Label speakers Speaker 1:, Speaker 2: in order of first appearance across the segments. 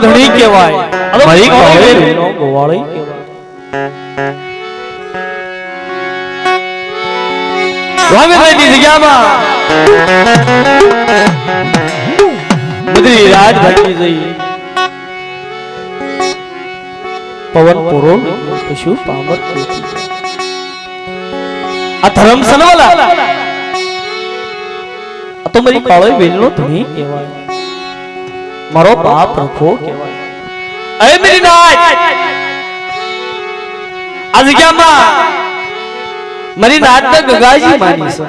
Speaker 1: ધણી કહેવાય મારી કાળીનો ગોવાળી કહેવાય સ્વામીની જગ્યામાં બધી રાત ભાગી જઈ પવન પૂરો પશુ પામર આ ધર્મ સનવાલા તો મારી કાળી બેનનો ધણી કહેવાય મારો બાપ રખો કહેવાય અરે મેરી નાથ આ જગ્યામાં મારી નાત ગગાજી માની છે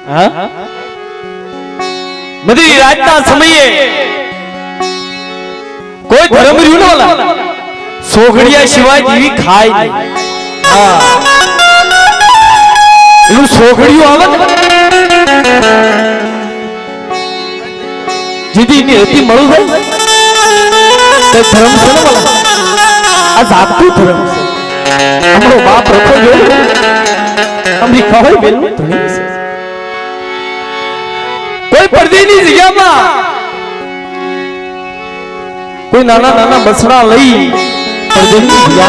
Speaker 1: હા બધી રાતના સમયે કોઈ ધર્મ રહ્યું ન ઓલા સોગડિયા સિવાય જીવી ખાય નહીં હા એનું સોગડિયું આવે ને જીદી ની હતી મળું થાય તે ધર્મ છે ને ઓલા આ જાગતું ધર્મ છે हमरो बाप रखो जो हमरी खबर बेल धणी से कोई परदेनी जगह में कोई नाना नाना बसड़ा लई परदेनी जगह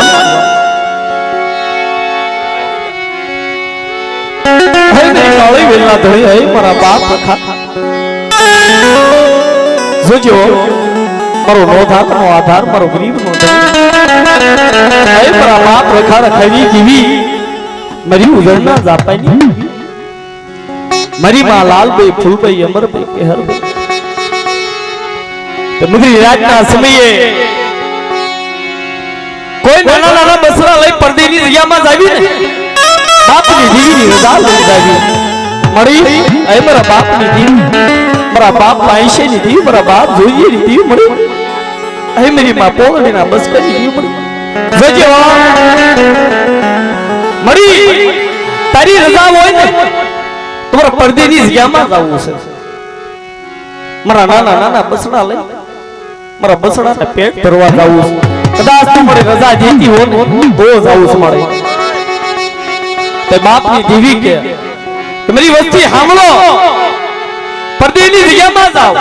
Speaker 1: है नहीं काली बेल ना धणी है मारा बाप रखा जो मारो नोधार नो आधार मारो गरीब नो धनी मारा बाप रखा रखावी जीवी मरी उजड़ना जापानी मरी मां लाल भाई फूल भाई अमर भाई केहर भाई तो मुद्री रात ना समये कोई नाना नाना बसरा लई परदेनी जगह में जावी ने बाप ની જીવી ની રજા લઈ જાવી મળી એ મારા બાપ ની જીવી મારા બાપ આઈશે ની જીવી મારા બાપ જોઈએ ની જીવી મળી એ મેરી માં પોળડી ના બસ કરી જીવી મળી જોજે મળી તારી રજા હોય ને તમારા પરદેની જગ્યામાં જાવું છે મારા નાના નાના બસડા લઈ મારા બસડાને પેટ ભરવા જાવું છે કદાચ તમારે રજા દેતી હોય ને તો જાવું છે મારે તે બાપની દીવી કે તમારી વસ્તી સાંભળો પરદેની જગ્યામાં જાવ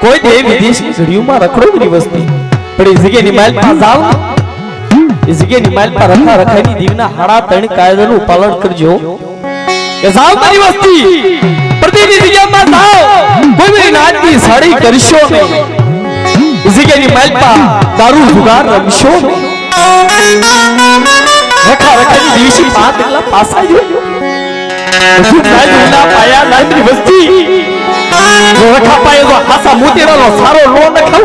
Speaker 1: કોઈ દેવ વિદેશની ઘડીઓમાં રખડો મારી વસ્તી પણ એ જગ્યાની માલ માં જાવ इस जगह निमाल पर रखा रखानी दीवना हाड़ा तण कायदाનું પાલન કરજો કે જાવ મારી વસ્તી પ્રતિની જગ્યા માં જાવ કોઈ મેરી નાતની સાડી કરશો નહીં इस जगह निमाल પર દારૂ જુગાર રમશો રખા રખાની દિવસી પાંચ એકલા પાસા જો ના પાયા નાતની વસ્તી જો રખા પાયો તો હાસા મોતીરાનો સારો લો ન ખાવ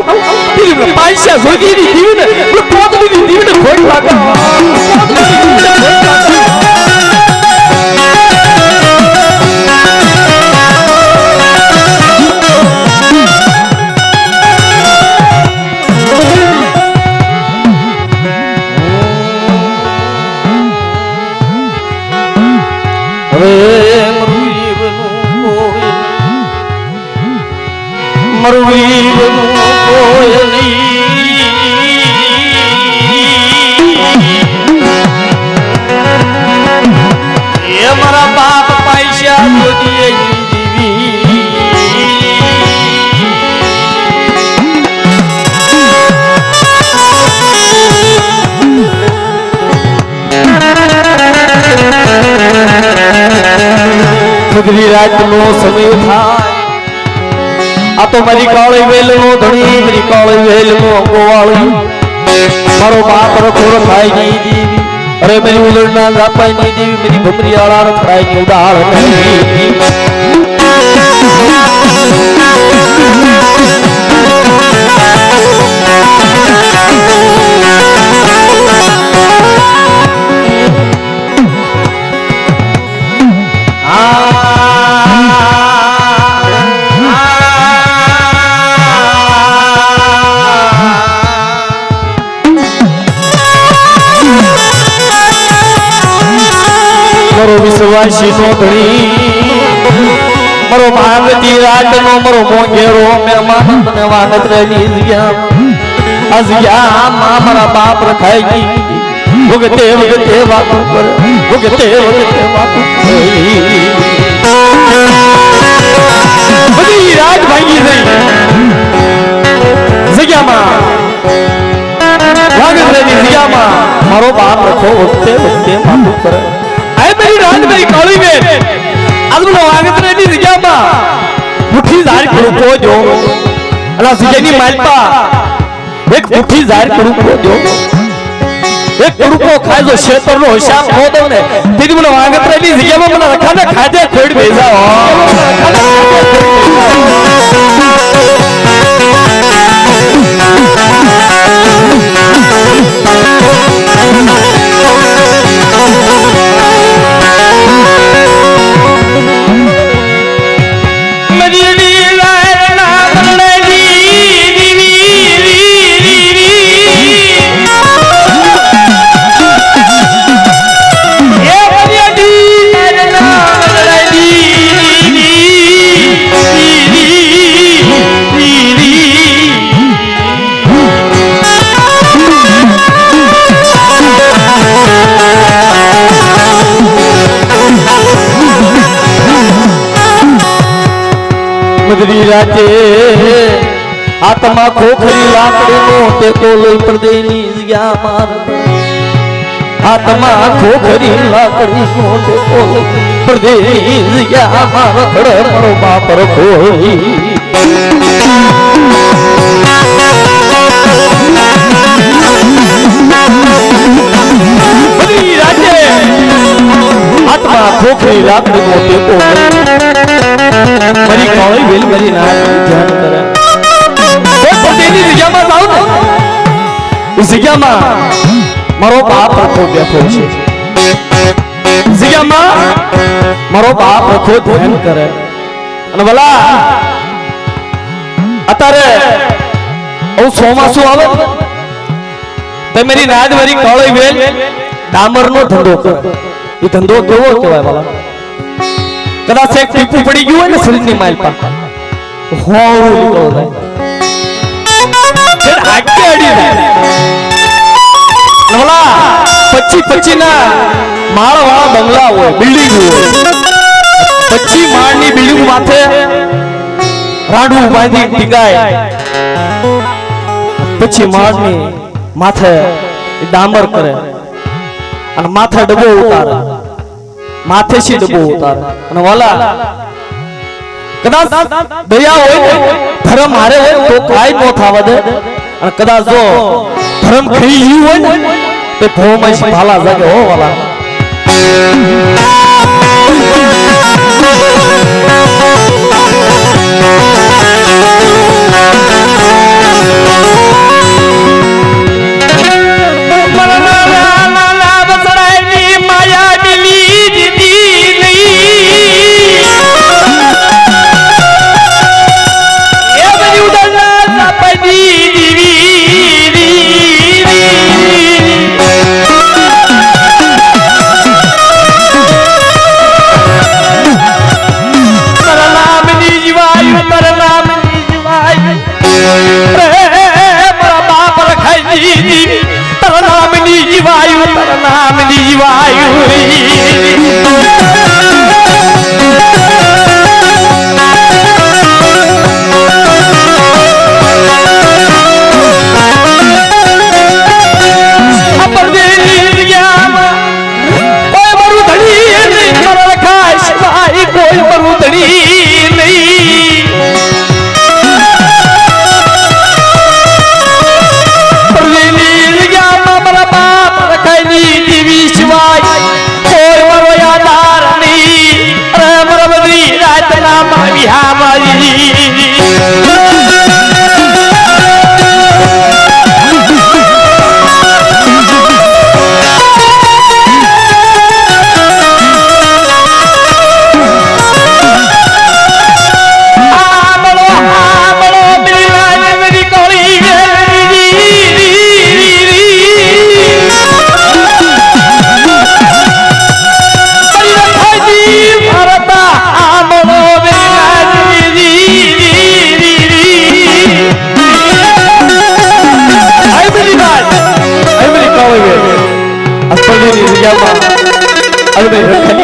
Speaker 1: દીવને પાઈસા જોગીની દીવને પોતની દીવને ખોડી લાગે रात नो समय थाय आ तो मारी काળી વેલ નો ધણી મારી કાળી વેલ નો ગોવાળી મારો બાપ રખો રખાય ની દેવી અરે મેરી ઉલડના જાપાય ની દેવી મેરી ભમરી આળા રખાય ની ઉડાળ વિશ્વાસી નો ધણી મારો માંગતી રાત નો મારો મોંઘેરો મહેમાન મને વાગત રહી ગયા અજ્યા માં મારા બાપ રખાય ગઈ ભગતે ભગતે વાતો કર ભગતે ભગતે વાતો બધી રાત ભાંગી ગઈ वक्ते वक्ते माफू कर आए मेरी रात मेरी काली में आज मैं वांगत रेडी जगह मा मुट्ठी जार करू को जो अला सिजनी मालपा एक मुट्ठी जार करू को जो एक करू को खाए जो क्षेत्र नो हिसाब हो दो ने तेरी मैं वांगत रेडी जगह मा मना रखा ना खाजे खोड़ भेजा हो मदरी राजे आत्मा खोखरी लाकड़ी नो ते कोलोई परदेनी जग्या मार आत्मा खोखरी लाकड़ी नो ते कोलोई परदेनी जग्या मार खड़े मरो बाप रखोई मदरी राजे आत्मा खोखरी लाकड़ी नो ते कोलोई मरी कोई वेल मरी ना ध्यान करे वो पतेनी जग्या में जाओ ने इस जग्या में मारो बाप रखो देखो छे जग्या में मारो बाप रखो ध्यान करे અને ભલા અત્યારે ઓ સોમાસુ આવે તે મેરી નાદ મરી કોળી વેલ ડામરનો ધંધો કરે એ ધંધો કેવો કહેવાય ભલા कदाच एक टीपू पड़ी गई है शरीर की माइल पर हो फिर आगे अड़ी है नवला 25 ना माळ वाला बंगला हो बिल्डिंग हो 25 माळनी बिल्डिंग माथे राडू बांधी टिकाय 25 माळनी माथे डामर करे અને માથે ડબો ઉતારે माथे से डबो उतारे અને વાલા કદાચ દયા હોય ધર્મ હારે હોય તો કાઈ નો થાવા દે અને કદાચ જો ધર્મ ખઈ ગયું હોય ને તે ભોમાં ભાલા જાગે હો વાલા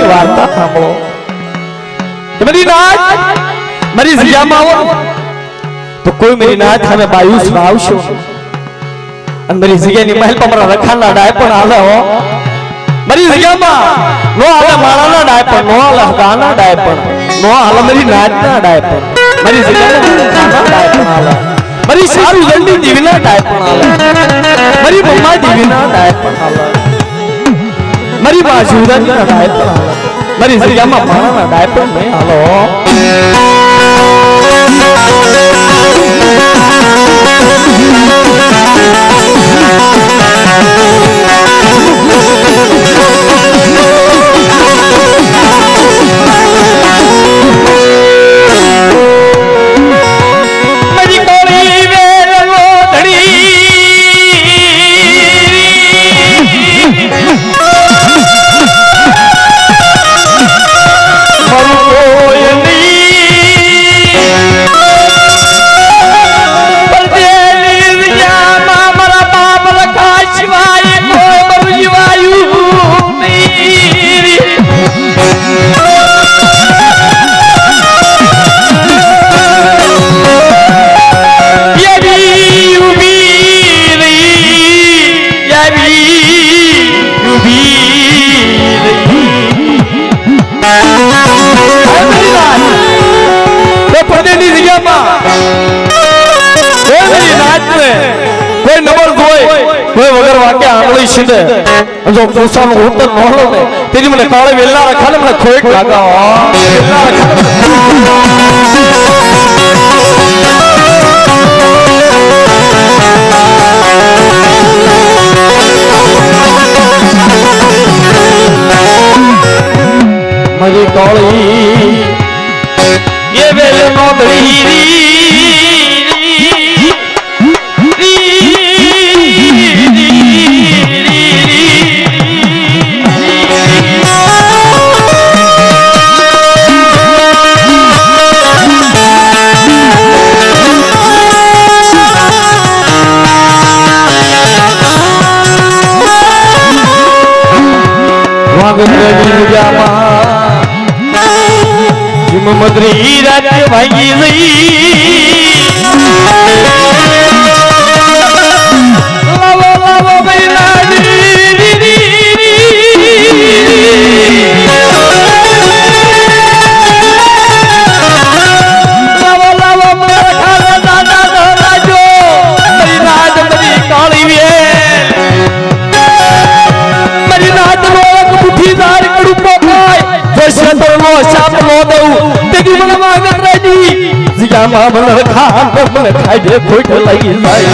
Speaker 1: वार्ता सांभळो मेरी नाथ मेरी जिया में आओ तो कोई मेरी नाथ हमें बायु सुनावशो અને मेरी जिया ની મહેલ પર મારા રખાના ડાય પણ આવે હો મારી જગ્યામાં નો હાલે માળાના ડાયપર, નો હાલે હગાના ડાયપર, નો હાલે મારી નાચના ડાયપર, મારી જગ્યામાં ડાયપર હાલે, મારી સારું જલ્દી દીવીના ડાયપર હાલે, મારી મમ્મા દીવીના ડાયપર હાલે, મારી બાજુદાના ડાયપર હાલે, મારી જગ્યામાં માળાના ડાયપર નહીં હાલો. કોઈ વગર વાકે આંગળી સીધે જો કોસાનો ઉત્તર નહોલો ને તેની મને કાળે વેલા રખાને મને ખોઈક લાગા વેલા મારી કાળી એ વેલે નો દરી મદરી રાત ભાગી ગઈ લાવો લાવો મને ખાન મને ખાઈ દે ખોટ લઈ જાય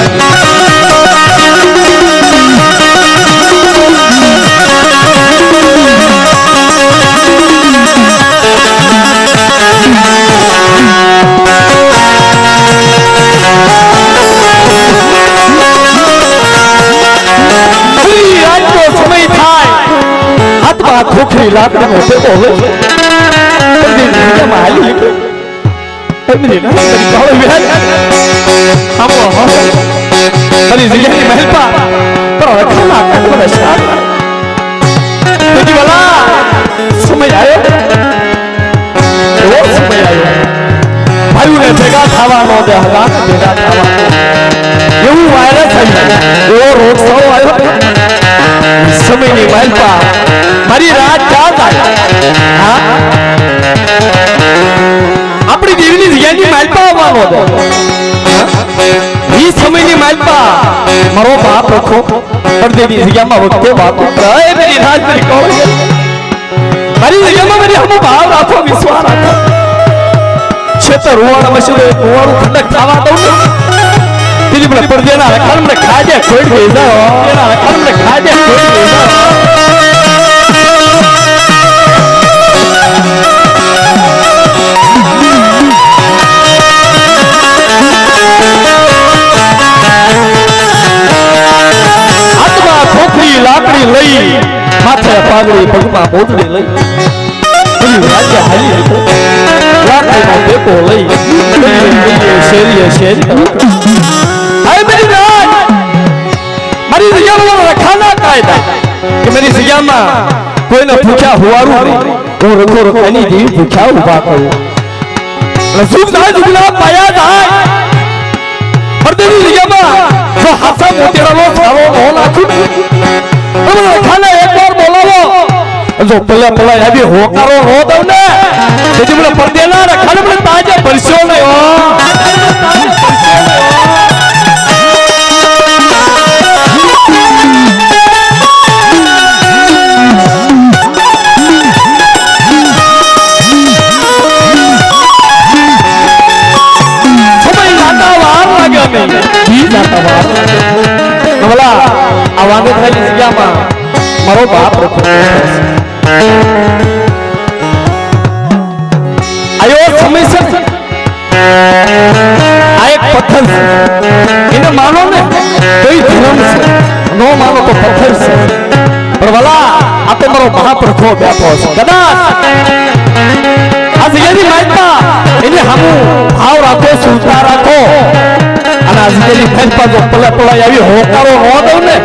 Speaker 1: સમય થાય હાથમાં ખોખરી લાકડીનો ટેકો હોય માલી મારી જગ્યાની મહેલપા પણ ખાના કાઢવા શાક તેથી વાલા સમય આવ્યો એવો સમય આવ્યો ભાઈઓને ભેગા થવાનો દે હલાક ભેગા થવાનો એવું વાયરસ આવ્યું એવો રોગ સૌ આવ્યો સમયની મહેલપા મારી રાત ક્યાં થાય હા આપણી દેવીની જગ્યાની માલપા આવવાનો દે ઈ સમયની માલપા મારો બાપ રખો પડદેની જગ્યામાં વખતે વાતો કરે મેરી રાજ મેરી કહો મારી જગ્યામાં મારી હમો ભાવ રાખો વિશ્વાસ રાખો છેતર રોવાના મશીને રોવાનું ઠંડક ખાવા દઉં તેની મને પડદેના રખાણ મને ખાજે ખોઈ ગઈ જાઓ એના રખાણ મને ખાજે ખોઈ ગઈ જાઓ લાકડી લઈ માથે પાઘડી પગમાં મોજડી લઈ રાજ્ય હાલી હતો લાકડીનો ટેકો લઈ શેરીએ શેરી મારી જગ્યામાં રખાના કાયદા કે મારી જગ્યામાં કોઈને ભૂખ્યા હોવાનું નહીં હું રખો રખાની દેવી ભૂખ્યા ઉભા કરું રસુક જાય જુગલા પાયા જાય હરદેની જગ્યામાં જો હાથા મોટેરાનો થાળો ન નાખું ખાને એક વાર બોલાવો जो पल्ला पल्ला अभी होकारो हो दो ने तेजी बोले पर्देला रे खाली बोले ताजे परसो ने हो समय जाता वार लगे में भी जाता वार बोला आवाज खाली सिया मा मारो बाप रखो आयो समय से एक पत्थर से इन्हें मानो ने कोई धर्म से नो मानो तो पत्थर से पर वाला आप मारो बाप रखो व्यापोस गदा आज ये भी मानता इन्हें हम भाव रखो सुलता रखो अनाज के लिए फैल पर जो पला पला ये भी होकारो हो दो ने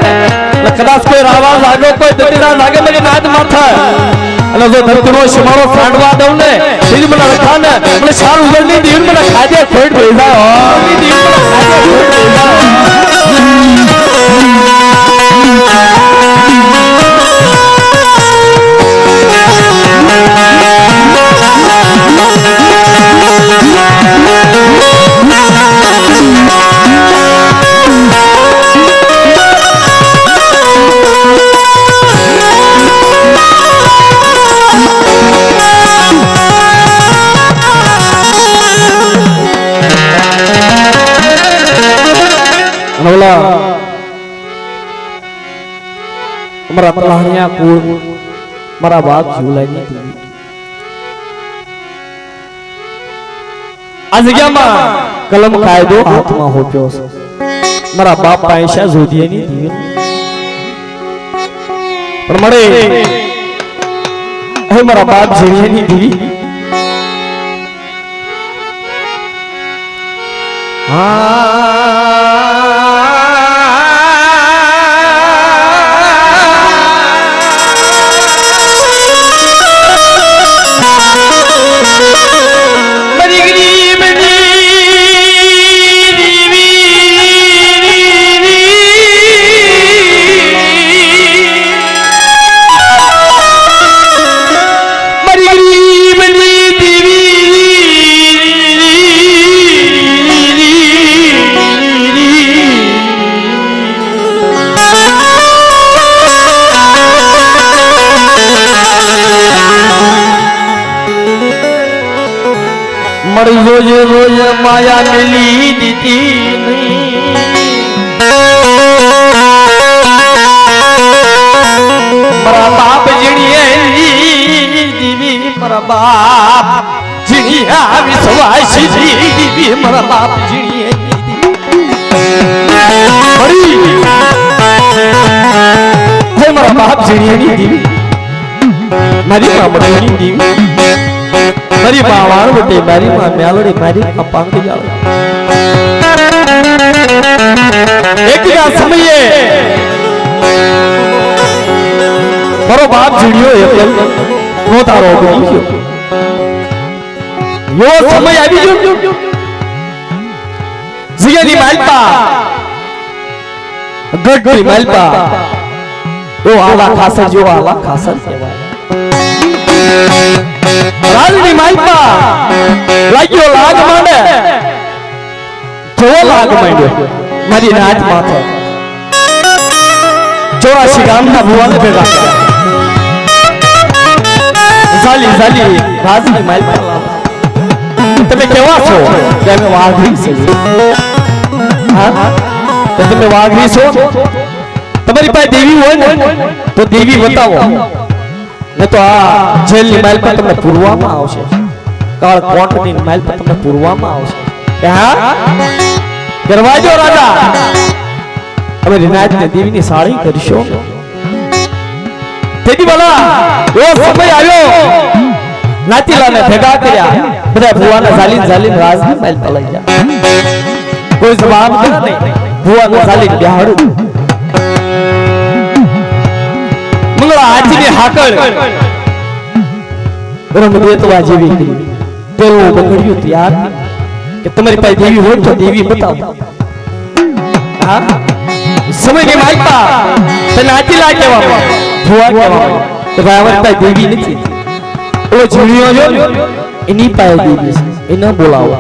Speaker 1: कदाच कोई रावाज आगे कोई दतीराज आगे मेरे नाद माथा અને જો ધરતીનો શમારો ફાંડવા દઉં ને તીજ મને રખા ને મને શાર ઉગરની દીન મને ખાજે ખોટ ભેજા હો ની દીન મને ખાજે ખોટ ભેજા बोला हमारा तलाहनिया कुल मारा बाप झूलाई नहीं थी आज क्या माँ कलम कायदो हाथ में हो प्योस मारा बाप पैसा जोदिए नहीं थी पर मरे है मारा बाप झूलिए नहीं थी रोज रोज माया मिली दीती मरा बाप जिणिए दीवी मरा बाप जिणिया विश्वासी दीवी मरा बाप जिणिए मरी हे मरा बाप जिणिए दीवी मरी मामड़ी दीवी मरी मावाण बटे मारी मां म्यालड़ी मारी मां पांगड़ी जावे एक का समय मारो बाप जीड़ियो एकल नो तारो गई यो समय आवी जो जिगनी मालपा गड्डी मालपा ओ आला खासर जो आला खासर केवाय राजनी मालपा लाग्यो लाग मांडे जो लाग मांडे मारी नाच माथे 84 ગામના ભુવાને ભેગા ઝાલી ઝાલી રાજની માલપા તમે કેવા છો કે અમે વાઘરી છે હા તો તમે વાઘરી છો તમારી પાસે દેવી હોય ને તો દેવી બતાવો ને તો આ જેલની માલ પર તમને પૂરવામાં આવશે કાળ કોટની માલ પર તમને પૂરવામાં આવશે કે હા દરવાજો રાજા અમે રીનાજને દેવીની સાળી કરશો તેથી બોલા એવો સમય આવ્યો નાતીલાને ભેગા કર્યા બધા ભુવાના ઝાલીન ઝાલીન રાજની માલ પર લઈ ગયા કોઈ જવાબ કરે નહીં ભુવાના ઝાલીન બિહાડું મંગળા હાથીની હાકળ બ્રહ્મદેવતા જેવી પેલું બગડ્યું તૈયાર કે તમારી પાસે દેવી હોય તો દેવી બતાવો હા સમયની માલપા તને હાથીલા કહેવામાં ભુવા કહેવામાં કે ભાઈ અમારી પાસે દેવી નથી ઓલો જીણિયો જો એની પાસે દેવી છે એને બોલાવો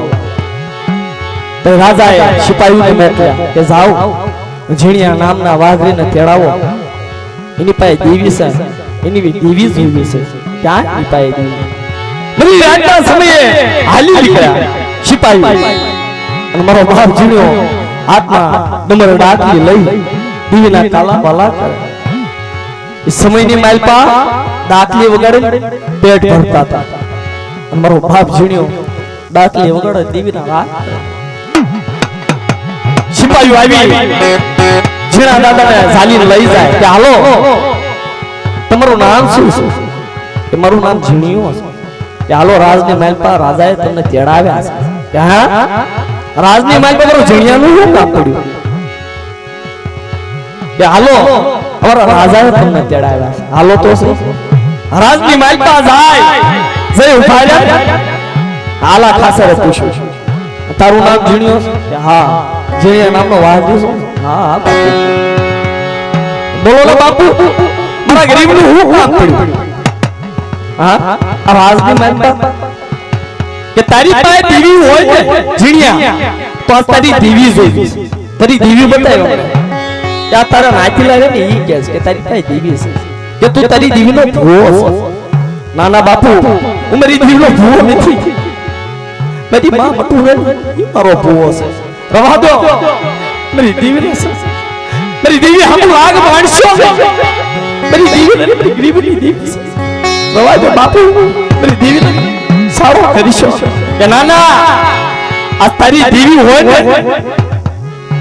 Speaker 1: તો રાજાએ સિપાહીઓને મોકલ્યા કે જાઓ જીણિયા નામના વાઘરીને તેડાવો એની પાસે દેવી છે એની દેવી જોવી છે ક્યાં એની પાસે દેવી બધી રાતના સમયે હાલી નીકળ્યા સિપાહીઓ અને મારો બાપ જીણ્યો હાથમાં ડમર ડાકલી લઈ દેવીના કાલા વાલા કરે એ સમયની માલપા ડાકલી વગાડે પેટ ભરતા હતા અને મારો બાપ જીણ્યો ડાકલી વગાડે દેવીના રાત સિપાહીઓ આવી જીણા દાદાને ઝાલીને લઈ જાય કે હાલો તમારું નામ શું છે કે મારું નામ જીણિયો છે કે હાલો રાજની માલપા રાજાએ તમને તેડાવ્યા છે કે હા રાજની માલપા મારું જીણિયાનું શું કામ પડ્યું કે હાલો અમારા રાજાએ તમને તેડાવ્યા છે હાલો તો રાજની માલપા જાય જઈ ઉભા રહ્યા હાલા ખાસરે પૂછ્યું તારું નામ જીણિયો છે કે હા જીણિયા નામનો વાઘરી છે હા બાપુ બોલો ને બાપુ મારા ગરીબનું શું કામ પડ્યું હા આ રાજની માલપા કે તારી પાસે દેવી હોય ને જીણિયા તો આ તારી દેવી જોઈ તારી દેવી બતાવ્યો મને આ તારા નાથી લાગે ને ઈ કહે કે તારી પાસે દેવી છે કે તું તારી દેવીનો ભૂવો છે નાના બાપુ હું મારી દેવીનો ભૂવો નથી મારી માં મટુ હે ઈ મારો ભૂવો છે રવા દો મારી દેવી છે મારી દેવી હમ લાગ માણસો મારી દેવી મારી ગરીબની દેવી છે રવા દો બાપુ મારી દેવી સારો કરીશો કે નાના આ તારી દેવી હોય ને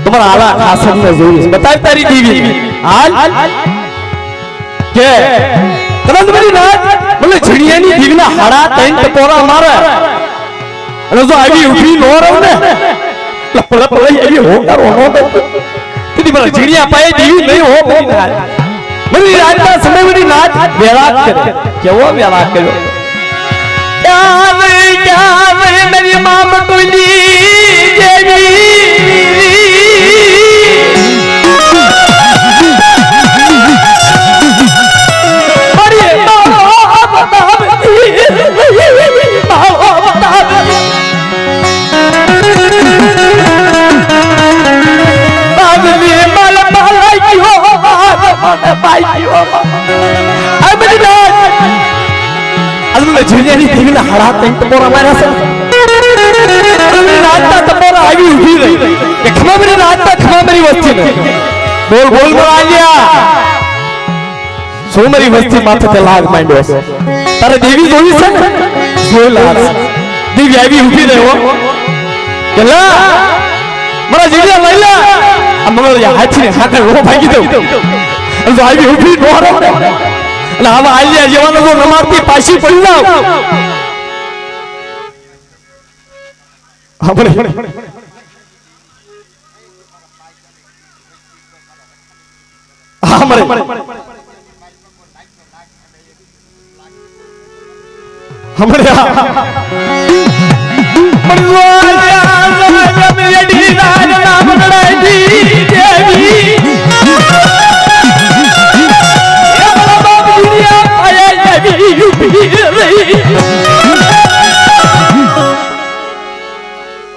Speaker 1: તમારા આલા ખાસને જોઈ બતાવ તારી દેવી હાલ કે તરત મારી નાત મને જીણિયાની દેવીના હાડા ત્રણ ટપોરા મારે અને જો આવી ઉઠી નો રહું ને લપડા પડી આવી હો કરો નો કીધી મને જીણિયા પાએ દેવી નહીં હો મારી નાત મારી રાતના સમય મારી નાત વેળા કરે કેવો વેળા કર્યો ક્યાં મેરી મામ તુલી દેવી જીણિયાની દેવીના હાડા ત્રણ ટપોરા માર્યા છે રાતના ટપોરા આવી ઊભી રહી કે ખમા મેરી રાતના ખમા મેરી વસ્તી ને બોલ બોલ બોલાલ્યા શું મારી વસ્તી માથે તે લાગ માંડ્યો છે તારે દેવી જોઈ છે ને જોઈ લાગ દેવી આવી ઊભી રહી હો કે લા મારા જીણિયા લઈ લા આ મગર હાથીને હાથે રો ભાગી દઉં અને આવી ઊભી નો રહો અને આવા આલિયા જેવાનો જો નમાતી પાછી પડી જાવ આપણે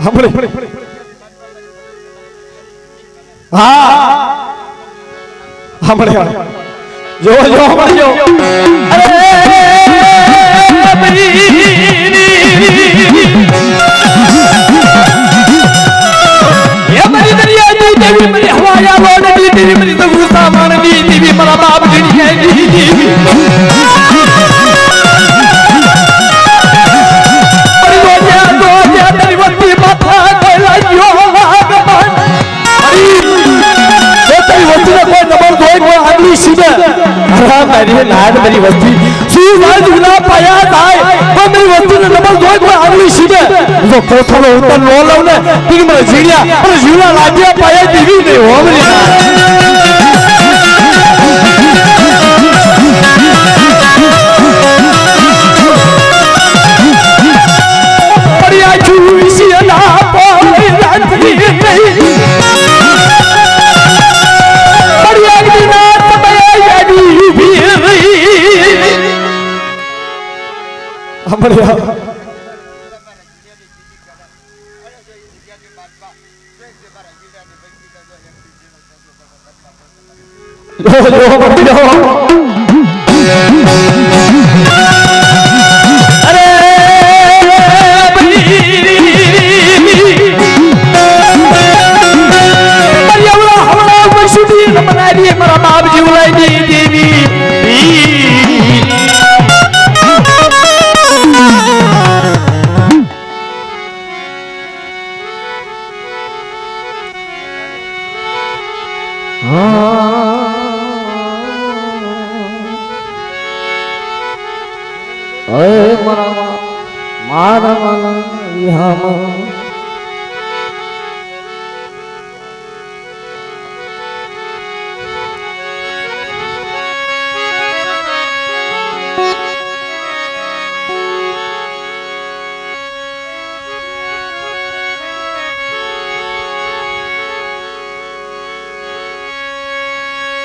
Speaker 1: हमरे हमरे हाँ हमरे जो जो हमरे जो ये मेरी दरिया दी देवी मेरी हवाया रोड दी देवी मेरी तो सामान दी देवी मेरा बाप दी देवी मेरी नाद मेरी वस्ती सूरज बिना पाया जाए तो मेरी वस्ती ने नंबर दो कोई अगली सीधे जो कोठलो ऊपर लो लो ने कि मेरा जीड़ा लाजिया पाया देवी नहीं हो मेरी बढ़िया चूसी ना पाई राती नहीं बढ़िया दिना तबया यादी भी સાંભળ્યા મારા બાપ જીવલાઈ દેવી મારા વાલા વિહામાં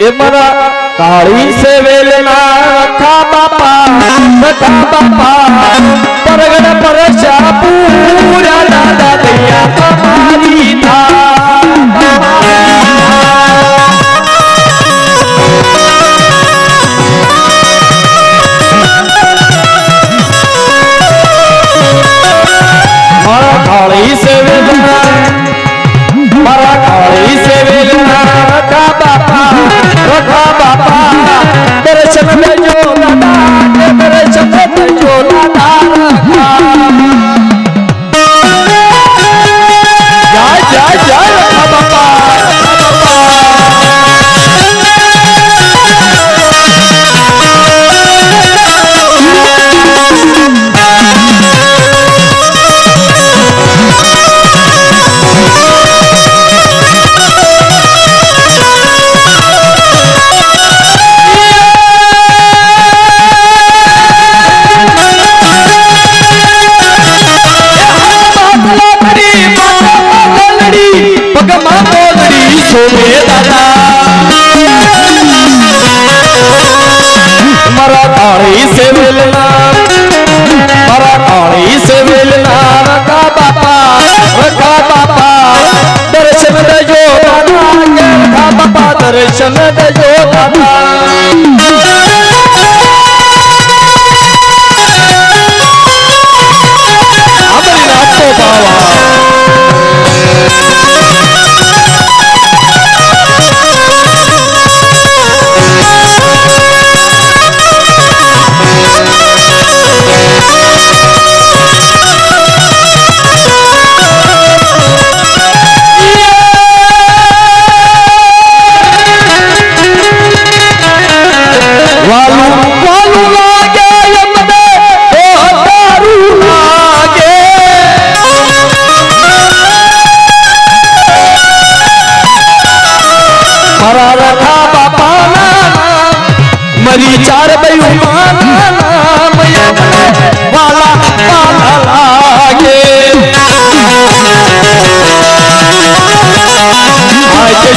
Speaker 1: એ મારા કાળી સે વેલના રખા બાપા પરગડ પરશા પૂરા દાદા દયા તમારી મારા કાળી સે વેલના રખા બાપા દર્શન દેજો દાદા દર્શન દેજો દાદા જય રખા બાપા દર્શન દેજો દાદા અમારી નાચતો બાવા મરી ચાર બયું માના વાલા વાલા લાગે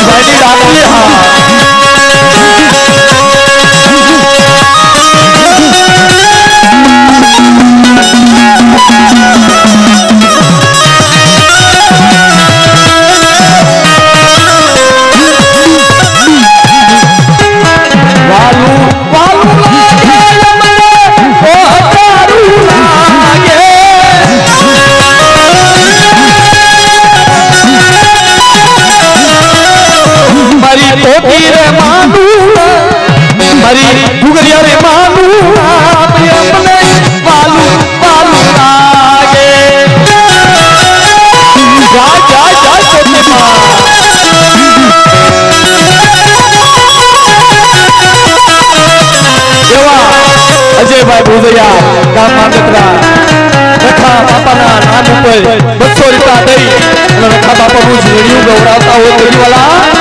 Speaker 1: ભાઈ રાખી હા અજયભાઈ ભુજિયા ગામ માંગત્રા રખા બાપાના નામ ઉપર 200 રૂપિયા દઈ અને રખા બાપા ભુજ રેડિયો ગૌરાવતા હોય રેડિયોવાલા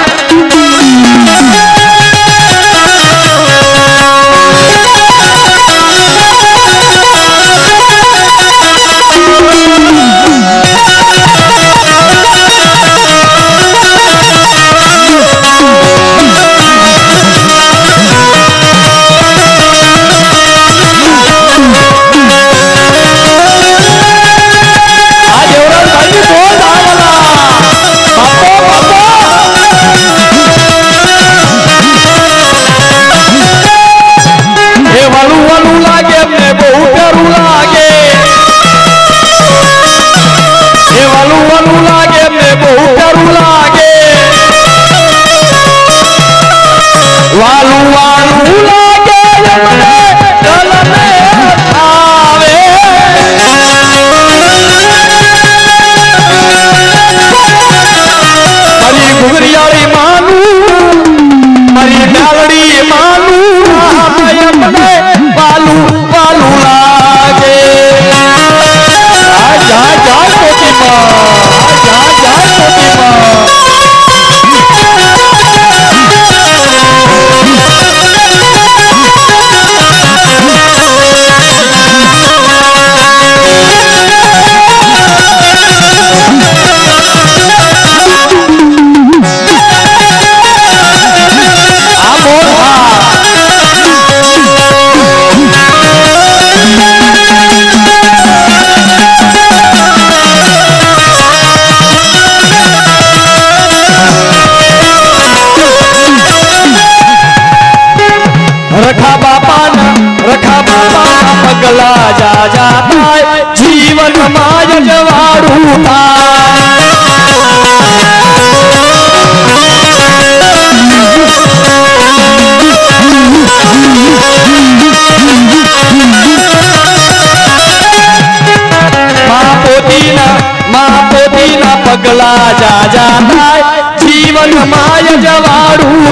Speaker 1: રાજા થાય જીવનમાં જવાડું પગલા જાજા થાય જીવનમાં જવાડું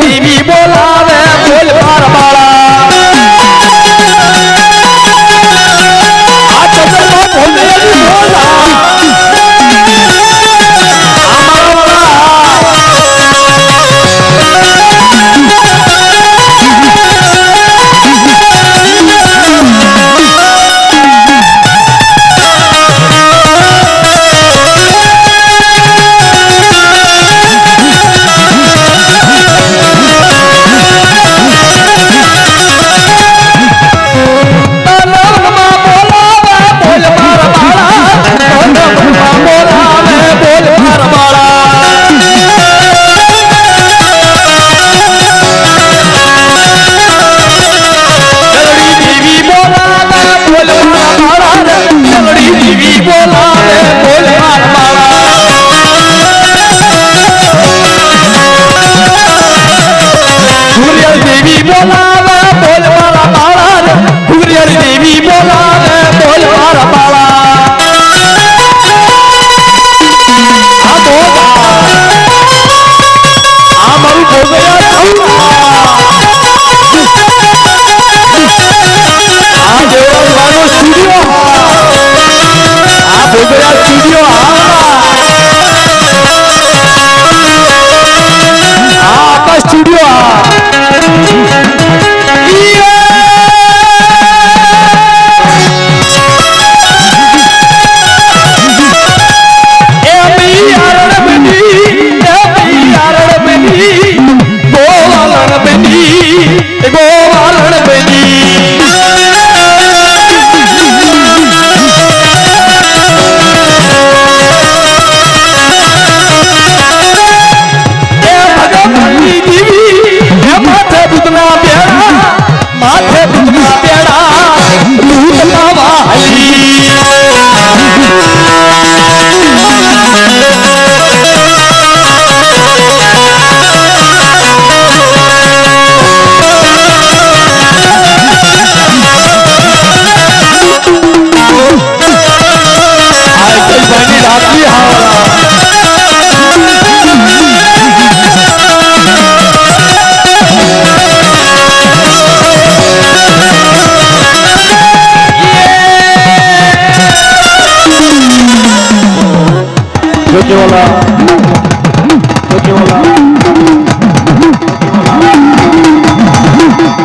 Speaker 1: દેવી બોલાવે બોલ માર બાળા આ ચંદ્રમાં ભોલેલી બોલા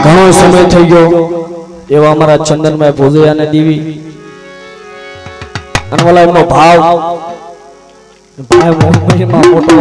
Speaker 1: ઘણો સમય થઈ ગયો એવા અમારા ચંદનભાઈ ભોજૈયા ને દેવી અને ઓલા એમનો ભાવ ભાઈ મોટો